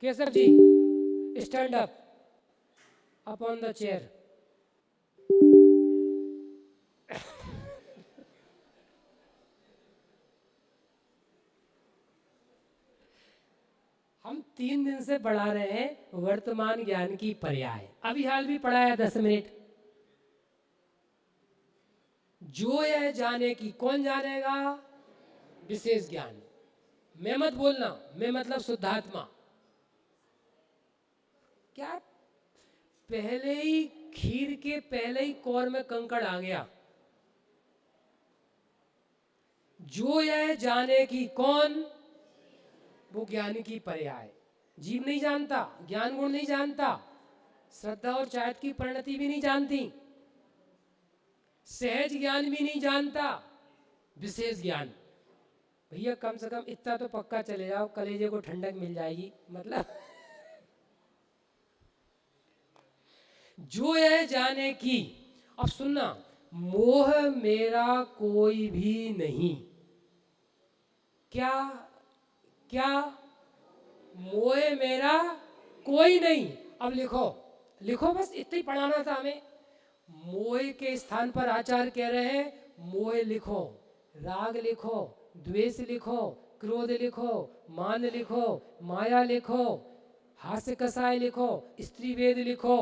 Keshav ji, stand up upon the chair. हम 3 दिन से पढ़ा रहे हैं वर्तमान ज्ञान की पर्याय। अभी हाल भी पढ़ाया 10 मिनट। जो यह जाने की, कौन जानेगा? विशेष ज्ञान। मैं मत बोलना, मैं मतलब शुद्धात्मा। क्या पहले ही खीर के पहले ही कौर में कंकड़ आ गया? जो यह जाने की, कौन? वो ज्ञान की पर्याय। जीव नहीं जानता, ज्ञान गुण नहीं जानता, श्रद्धा और चाहत की परिणति भी नहीं जानती, सहज ज्ञान भी नहीं जानता, विशेष ज्ञान। भैया कम से कम इतना तो पक्का चले जाओ, कलेजे को ठंडक मिल जाएगी। मतलब जो यह जाने की। अब सुनना, मोह मेरा कोई भी नहीं। क्या क्या? मोह मेरा कोई नहीं। अब लिखो, लिखो, बस इतना ही पढ़ाना था हमें। मोह के स्थान पर आचार्य कह रहे हैं मोह लिखो, राग लिखो, द्वेष लिखो, क्रोध लिखो, मान लिखो, माया लिखो, हास्य कसाय लिखो, स्त्री वेद लिखो,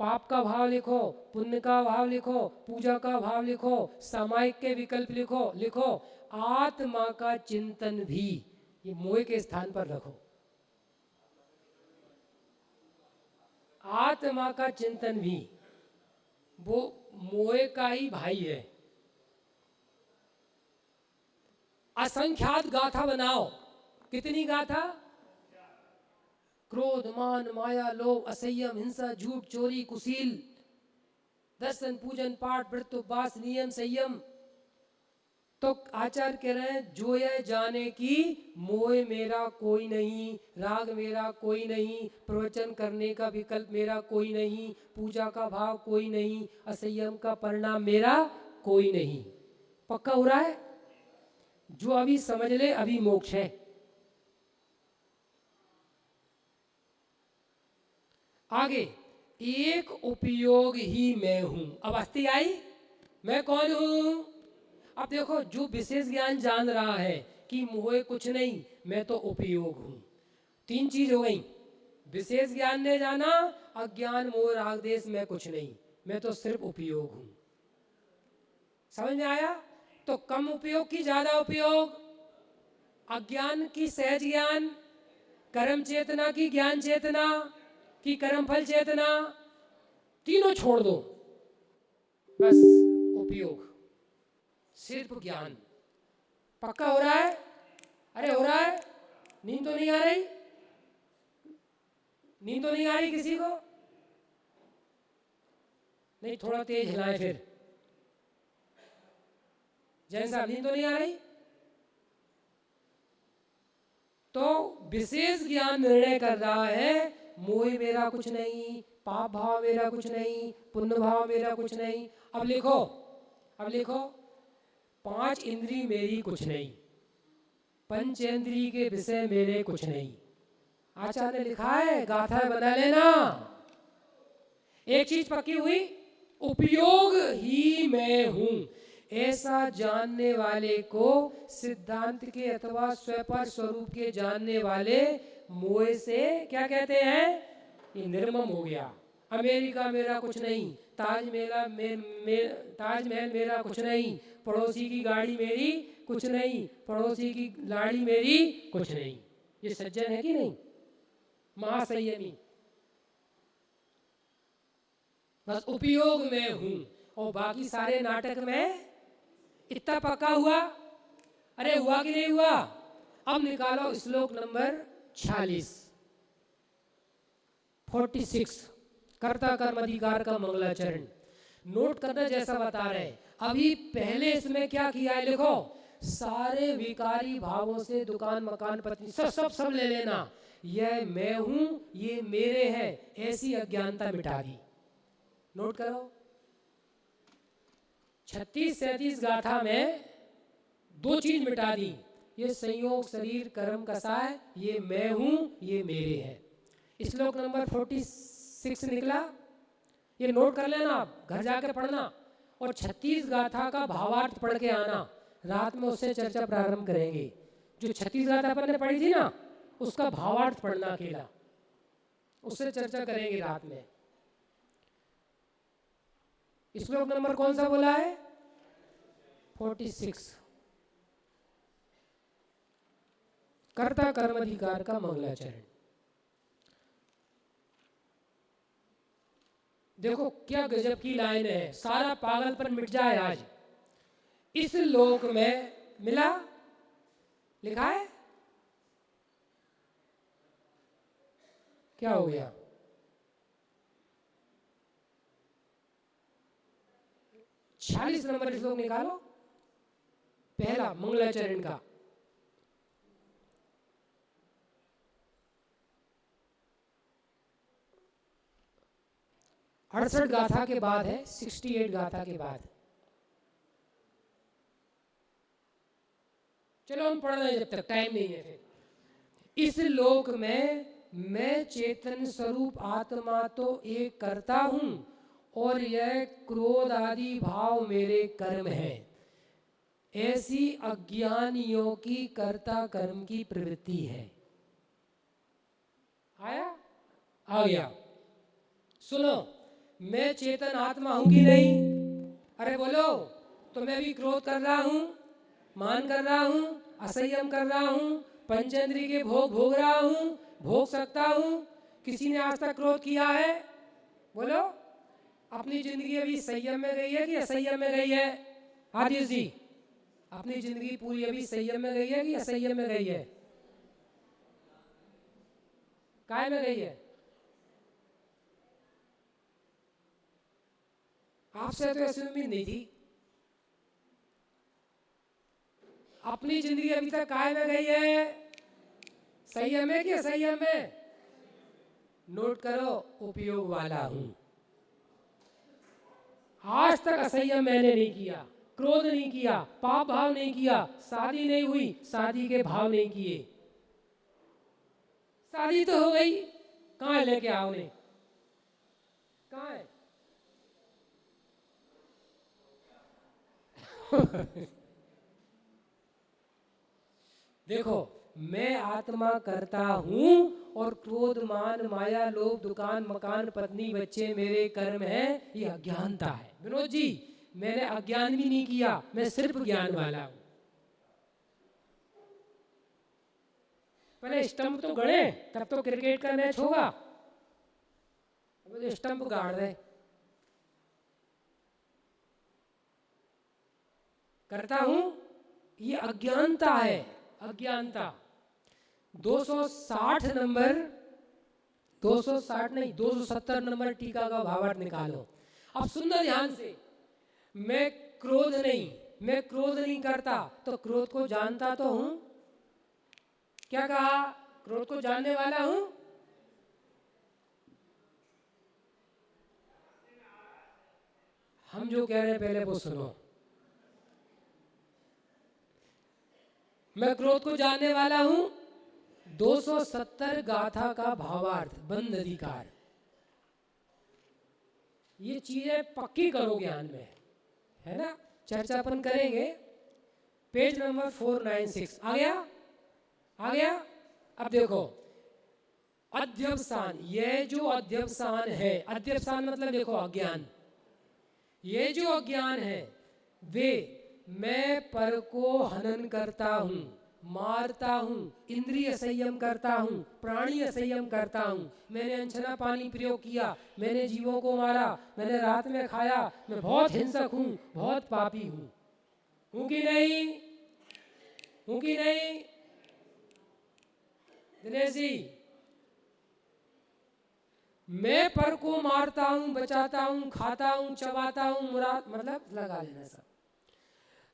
पाप का भाव लिखो, पुण्य का भाव लिखो, पूजा का भाव लिखो, सामायिक के विकल्प लिखो। लिखो आत्मा का चिंतन भी, ये मोह के स्थान पर रखो। आत्मा का चिंतन भी, वो मोह का ही भाई है। असंख्यात गाथा बनाओ। कितनी गाथा? क्रोध, मान, माया, लोभ, असंयम, हिंसा, झूठ, चोरी, कुशील, दर्शन, पूजन, पाठ, व्रत, उपवास, नियम, संयम। तो आचार्य कह रहे हैं जो यह जाने की मोह मेरा कोई नहीं, राग मेरा कोई नहीं, प्रवचन करने का विकल्प मेरा कोई नहीं, पूजा का भाव कोई नहीं, असंयम का परिणाम मेरा कोई नहीं। पक्का हो रहा है? जो अभी समझ ले अभी मोक्ष है। आगे, एक उपयोग ही मैं हूं। अब अस्थि आई, मैं कौन हूं? अब देखो, जो विशेष ज्ञान जान रहा है कि मोह कुछ नहीं, मैं तो उपयोग हूं। 3 चीज हो गई। विशेष ज्ञान ने जाना अज्ञान मोह राग देश मैं कुछ नहीं, मैं तो सिर्फ उपयोग हूं। समझ में आया? तो कम उपयोग की ज्यादा उपयोग, अज्ञान की सहज ज्ञान, कर्म चेतना की ज्ञान चेतना की कर्म फल चेतना, तीनों छोड़ दो, बस उपयोग, सिर्फ ज्ञान। पक्का हो रहा है? अरे हो रहा है? नींद तो नहीं आ रही? नींद तो नहीं आ रही किसी को? नहीं, थोड़ा तेज हिलाएं फिर। जैन साहब, नींद तो नहीं आ रही? तो विशेष ज्ञान निर्णय कर रहा है मोह मेरा कुछ नहीं, पाप भाव मेरा कुछ नहीं, पुण्य भाव मेरा कुछ नहीं। अब लिखो, अब लिखो, 5 इंद्री मेरी कुछ नहीं, पंचेंद्री के विषय मेरे कुछ नहीं। आचार्य ने लिखा है, गाथा बना लेना। एक चीज पक्की हुई, उपयोग ही मैं हूं। ऐसा जानने वाले को सिद्धांत के अथवा स्वपर स्वरूप के जानने वाले मोह से क्या कहते हैं? ये निर्मम हो गया। अमेरिका मेरा कुछ नहीं, ताजमहल मेरा कुछ नहीं, पड़ोसी की गाड़ी मेरी कुछ नहीं, पड़ोसी की लाड़ी मेरी कुछ नहीं। ये सज्जन है कि नहीं? महासंयमी। बस उपयोग में हूं और बाकी सारे नाटक में। इतना पक्का हुआ? अरे हुआ कि नहीं हुआ? अब निकालो श्लोक नंबर 46, 46, कर्ता कर्म अधिकार का मंगलाचरण। नोट करना जैसा बता रहे। अभी पहले इसमें क्या किया है लिखो, सारे विकारी भावों से दुकान मकान पत्नी सब ले लेना। यह मैं हूं, ये मेरे है, ऐसी अज्ञानता मिटा दी। नोट करो, 36-37 गाथा में 2 चीज मिटा दी, ये संयोग शरीर कर्म कसाय, ये मैं हूं, ये मेरे है। श्लोक नंबर 46 निकला, ये नोट कर लेना, आप घर जाके पढ़ना और 36 गाथा का भावार्थ पढ़ के आना। रात में उससे चर्चा प्रारंभ करेंगे। जो 36 गाथा अपन ने पढ़ी थी ना, उसका भावार्थ पढ़ना अकेला, उससे चर्चा करेंगे रात में। श्लोक नंबर कौन सा बोला है? 46। कर्ता कर्म अधिकार का मंगलाचरण। देखो क्या गजब की लाइन है, सारा पागलपन मिट जाए आज। इस लोक में मिला, लिखा है क्या हो गया? छियालीस नंबर श्लोक निकालो, पहला मंगलाचरण का। अड़सठ गाथा के बाद है, 68 गाथा के बाद। चलो हम पढ़ रहे हैं, जब तक टाइम नहीं है। फिर इस लोक में मैं चेतन स्वरूप आत्मा तो एक करता हूं और यह क्रोध आदि भाव मेरे कर्म है। ऐसी अज्ञानियों की कर्ता कर्म की प्रवृत्ति है। आया? आ गया। सुनो, मैं चेतन आत्मा हूं कि नहीं? अरे बोलो। तो मैं भी क्रोध कर रहा हूं, मान कर रहा हूं, असंयम कर रहा हूं, पंचेंद्रिय के भोग भोग रहा हूं, भोग सकता हूं। किसी ने आज तक क्रोध किया है? बोलो। अपनी जिंदगी अभी संयम में गई है कि असंयम में गई है? आदिश जी, अपनी जिंदगी पूरी अभी संयम में गई है कि असंयम में गई है? काय में गई है? आपसे तो ऐसी उम्मीद नहीं थी। अपनी जिंदगी अभी तक काय में गई है? संयम में कि असंयम में? नोट करो, उपयोग वाला हूं। आज तक असंयम मैंने नहीं किया, क्रोध नहीं किया, पाप भाव नहीं किया, शादी नहीं हुई, शादी के भाव नहीं किए। शादी तो हो गई, कहां लेके आओ ने? कहां है? देखो, मैं आत्मा करता हूं और क्रोध मान माया लोभ दुकान मकान पत्नी बच्चे मेरे कर्म है, ये अज्ञानता है। विनोद जी, मैंने अज्ञान भी नहीं किया, मैं सिर्फ ज्ञान वाला हूं। पहले स्टंप तो गड़े, तब तो क्रिकेट का मैच होगा। अब तो स्टंप गाड़ रहे। करता हूं, ये अज्ञानता है, अज्ञानता। 260 नंबर, 260 नहीं 270 नंबर टीका का भावार्थ निकालो। अब सुनना ध्यान से। मैं क्रोध नहीं करता, तो क्रोध को जानता तो हूं। क्या कहा? क्रोध को जानने वाला हूं। हम जो कह रहे हैं पहले वो सुनो। मैं क्रोध को जानने वाला हूं। 270 गाथा का भावार्थ, बंद अधिकार। ये चीजें पक्की करो ज्ञान में, है ना? चर्चा अपन करेंगे। पेज नंबर 496 आ गया? आ गया? अब देखो, अध्यवसान, ये जो अध्यवसान है, अध्यवसान मतलब देखो अज्ञान। ये जो अज्ञान है, वे मैं पर को हनन करता हूं, मारता हूं, इंद्रिय संयम करता हूं, प्राणी संयम करता हूं। मैंने अनछना पानी प्रयोग किया, मैंने जीवों को मारा, मैंने रात में खाया, मैं बहुत हिंसक हूं, बहुत पापी हूं कि नहीं? हूं कि नहीं? दिनेश जी, मैं पर को मारता हूं, बचाता हूं, खाता हूं, चबाता हूं, मुराद मतलब लगा लेना सब।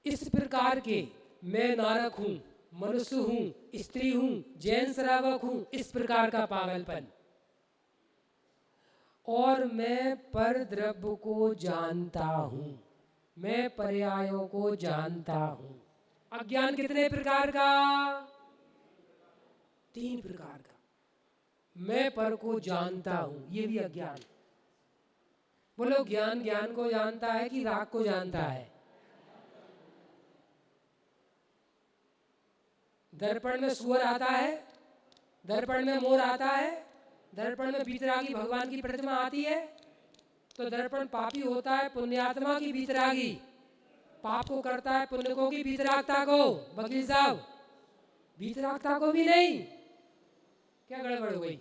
इस प्रकार के मैं नारक हूं, मनुष्य हूं, स्त्री हूं, जैन श्रावक हूं, इस प्रकार का पागलपन। और मैं पर द्रव्य को जानता हूं, मैं पर्यायों को जानता हूं। अज्ञान कितने प्रकार का? 3 प्रकार का। मैं पर को जानता हूं, ये भी अज्ञान। बोलो, ज्ञान ज्ञान को जानता है कि राग को जानता है? दर्पण में सूअर आता है, दर्पण में मोर आता है, दर्पण में बीतरागी भगवान की प्रतिमा आती है, तो दर्पण पापी होता है पुण्यात्मा की बीतरागी, पाप को करता है पुण्य को की बीतरागता को। वकील साहब, बीतरागता को भी नहीं, क्या गड़बड़ हो गई?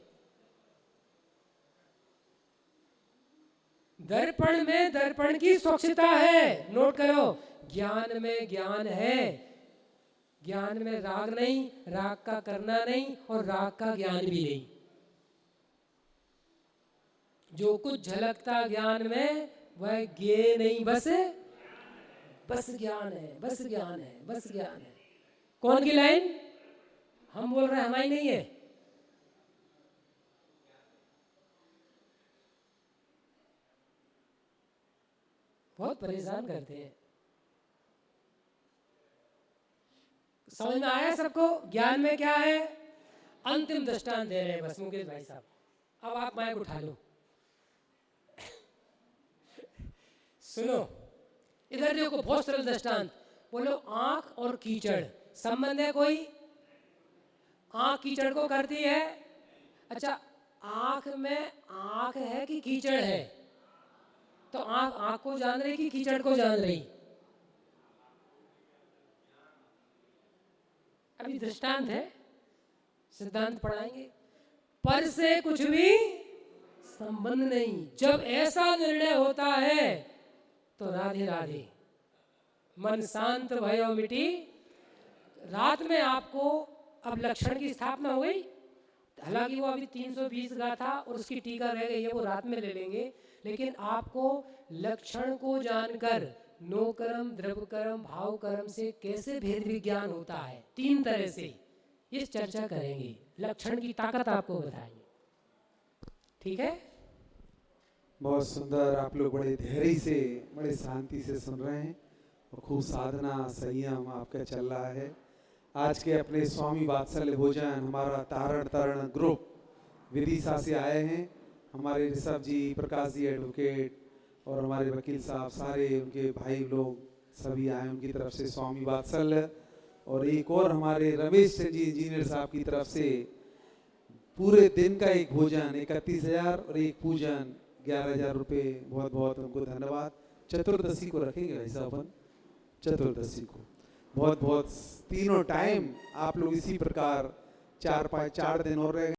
दर्पण में दर्पण की स्वच्छता है, नोट करो। ज्ञान में ज्ञान है, ज्ञान में राग नहीं, राग का करना नहीं, और राग का ज्ञान भी नहीं। जो कुछ झलकता ज्ञान में वह ज्ञेय नहीं, बस ज्ञान है, बस ज्ञान है, बस ज्ञान है। कौन की लाइन? हम बोल रहे हैं, हमारी नहीं है। बहुत परेशान करते हैं। समझ में आया सबको? ज्ञान में क्या है? अंतिम दृष्टांत दे रहे हैं बस मुकेश भाई साहब। अब आप माइक उठा लो। सुनो, इधर देखो, बहुत सरल दृष्टांत। बोलो, आंख और कीचड़ संबंध है कोई? आंख कीचड़ को करती है। अच्छा, आंख में आंख है कि कीचड़ है? तो आंख को जान रही कि कीचड़ को जान रही? अभी दृष्टांत है, सिद्धांत पढ़ाएंगे। पर से कुछ भी संबंध नहीं। जब ऐसा निर्णय होता है तो राधे राधे, मन शांत भयो मिटी। रात में आपको अब लक्षण की स्थापना हो गई। हालांकि वो अभी 320 गाथा और उसकी टीका रह गई है, वो रात में ले लेंगे। लेकिन आपको लक्षण को जानकर नो कर्म, द्रव्य कर्म, भाव कर्म से कैसे भेद विज्ञान होता है, 3 तरह से, इस चर्चा करेंगे। लक्षण की ताकत आपको बताएंगे, ठीक है? बहुत सुंदर। आप लोग बड़े धैर्य से, बड़े शांति से सुन रहे हैं और खूब साधना संयम आपका चल रहा है। आज के अपने स्वामी वात्सल्य भोजन, हमारा तारण तरण ग्रुप विदिशा से आए हैं। हमारे ऋषभ जी, प्रकाश जी एडवोकेट, और हमारे वकील साहब, सारे उनके भाई लोग सभी आए, उनकी तरफ से स्वामी वात्सल्य। और एक और हमारे रमेश जी इंजीनियर साहब की तरफ से पूरे दिन का एक भोजन 31,000 और एक पूजन 11,000 रुपये। बहुत बहुत उनको धन्यवाद। चतुर्दशी को रखेंगे भाई साहब अपन, चतुर्दशी को बहुत बहुत तीनों टाइम आप लोग इसी प्रकार 4 दिन और रह